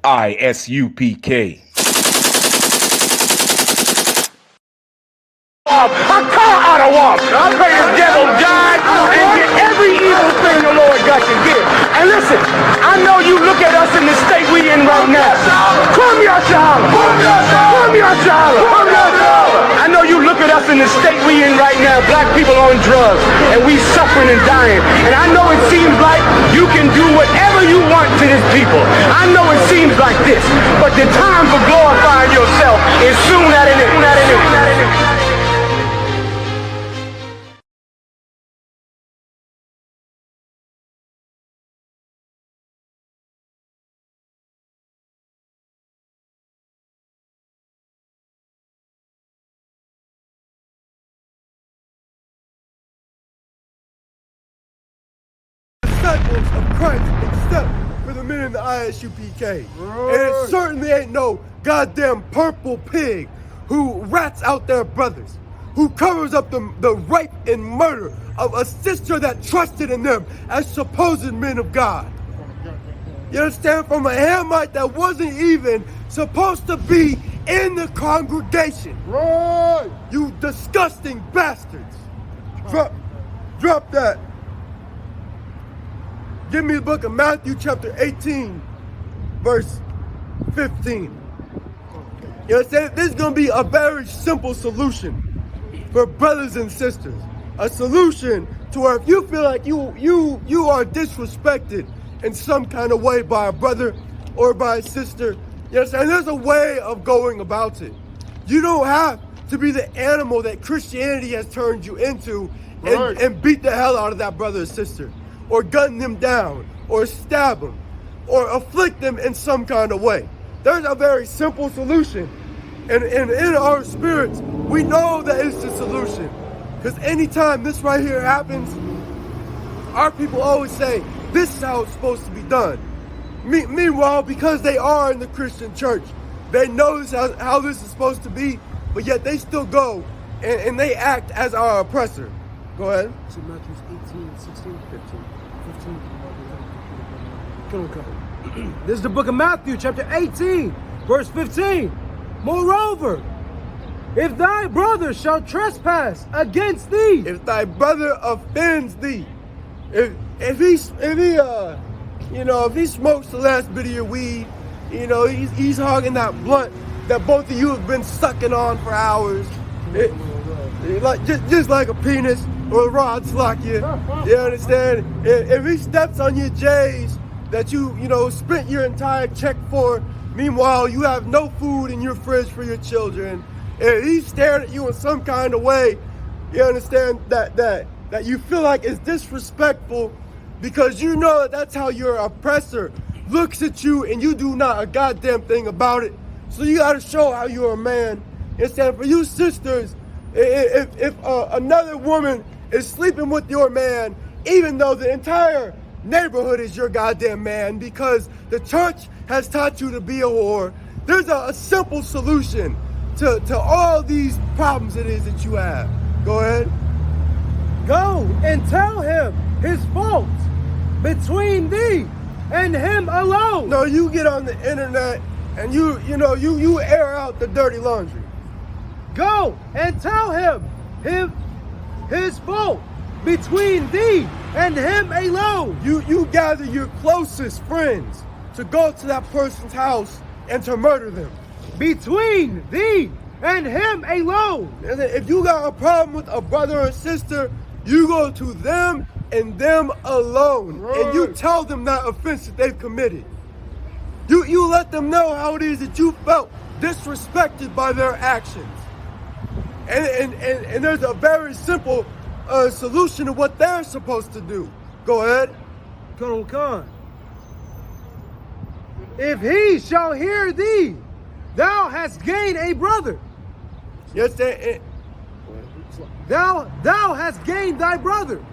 I.S.U.P.K. I call out a walk. I pray the devil die and get every evil thing the Lord got to give. And listen, I know you look at us in the state we in right now. Come here, SHALAM. Come here, SHALAM. I know you look at us in the state we in right now. Black people on drugs, and we suffering and dying. And I know it seems like you can do whatever you want to this people. I know it seems like this, but the time for glorifying yourself is soon at an end. Disciples of Christ except for the men in the I.S.U.P.K. And it certainly ain't no goddamn purple pig who rats out their brothers, who covers up the rape and murder of a sister that trusted in them as supposed men of God. You understand? From a Hamite that wasn't even supposed to be in the congregation. Right. You disgusting bastards. Drop that. Give me the book of Matthew chapter 18, verse 15. You understand? This is going to be a very simple solution for brothers and sisters. A solution to where if you feel like you are disrespected in some kind of way by a brother or by a sister, you understand? There's a way of going about it. You don't have to be the animal that Christianity has turned you into and beat the hell out of that brother or sister, or gun them down, or stab them, or afflict them in some kind of way. There's a very simple solution. And in our spirits, we know that it's the solution. Because anytime this right here happens, our people always say, this is how it's supposed to be done. Meanwhile, because they are in the Christian church, they know this how this is supposed to be, but yet they still go and they act as our oppressor. Go ahead. So Matthew 18, 16, 15. Come. This is the book of Matthew, chapter 18, verse 15. Moreover, if thy brother shall trespass against thee, if thy brother offends thee, if he smokes the last bit of your weed, he's hogging that blunt that both of you have been sucking on for hours, just like a penis or a rod slack you understand? If he steps on your J's that you spent your entire check for, meanwhile you have no food in your fridge for your children, and he's staring at you in some kind of way, you understand, that you feel like is disrespectful, because you know that's how your oppressor looks at you and you do not a goddamn thing about it. So you got to show how you're a man. Instead, for you sisters, if another woman is sleeping with your man, even though the entire neighborhood is your goddamn man because the church has taught you to be a whore, there's a simple solution to all these problems it is that you have. Go ahead. go and tell him his fault between thee and him alone. No, you get on the internet and you air out the dirty laundry. Go and tell him his fault between thee and him alone. You gather your closest friends to go to that person's house and to murder them. Between thee and him alone. And if you got a problem with a brother or sister, you go to them and them alone. Right. And you tell them that offense that they've committed. You let them know how it is that you felt disrespected by their actions. And there's a very simple solution to what they're supposed to do. Go ahead. Khan. If he shall hear thee, thou hast gained a brother. Yes, Thou hast gained thy brother.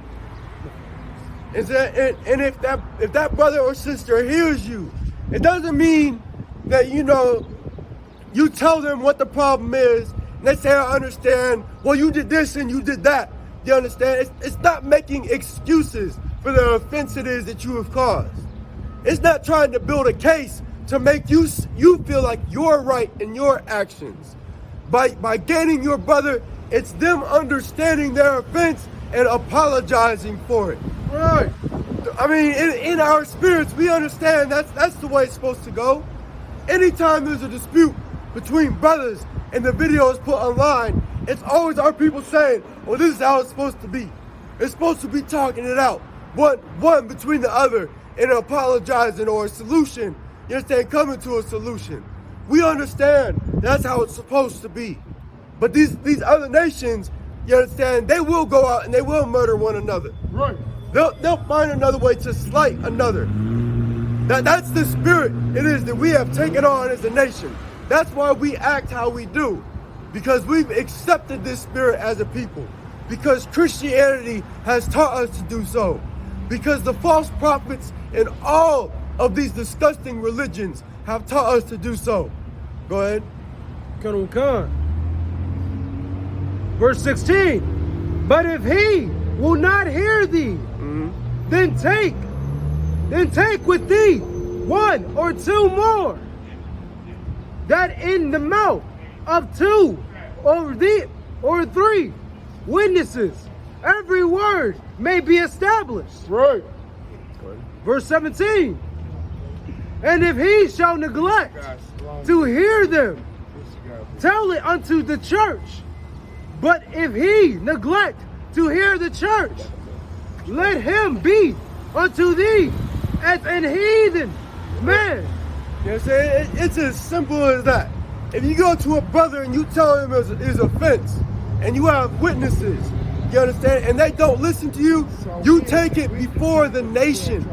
And if that brother or sister hears you, it doesn't mean that you tell them what the problem is. And they say, I understand. Well, you did this and you did that. You understand? It's not making excuses for the offense it is that you have caused. It's not trying to build a case to make you feel like you're right in your actions. By gaining your brother, it's them understanding their offense and apologizing for it. Right. I mean, in our spirits, we understand that's the way it's supposed to go. Anytime there's a dispute between brothers and the video is put online, it's always our people saying, well, this is how it's supposed to be. It's supposed to be talking it out, one between the other, and apologizing or a solution. You understand? Coming to a solution. We understand that's how it's supposed to be. But these other nations, you understand, they will go out and they will murder one another. Right. They'll find another way to slight another. That's the spirit it is that we have taken on as a nation. That's why we act how we do. Because we've accepted this spirit as a people. Because Christianity has taught us to do so. Because the false prophets in all of these disgusting religions have taught us to do so. Go ahead. Khan. Verse 16. But if he will not hear thee, then take with thee one or two more, that in the mouth of two or three witnesses every word may be established. Right. Verse 17. And if he shall neglect to hear them, tell it unto the church. But if he neglect to hear the church, let him be unto thee as an heathen man. You know what I'm saying? It's as simple as that. If you go to a brother and you tell him his offense, and you have witnesses, you understand, and they don't listen to you, you take it before the nation.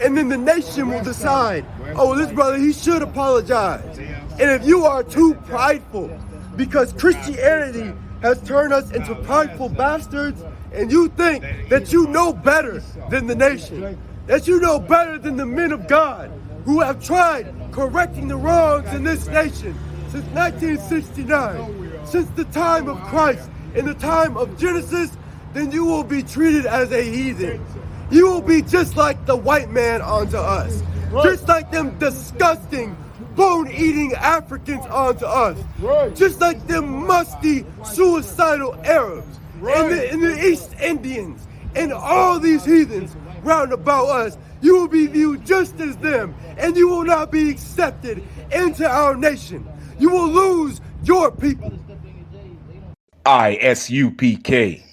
And then the nation will decide, oh, this brother, he should apologize. And if you are too prideful, because Christianity has turned us into prideful bastards, and you think that you know better than the nation, that you know better than the men of God who have tried correcting the wrongs in this nation since 1969, since the time of Christ, in the time of Genesis, then you will be treated as a heathen. You will be just like the white man unto us. Just like them disgusting, bone-eating Africans onto us. Just like them musty, suicidal Arabs. And the East Indians. And all these heathens round about us. You will be viewed just as them. And you will not be accepted into our nation. You will lose your people. I.S.U.P.K.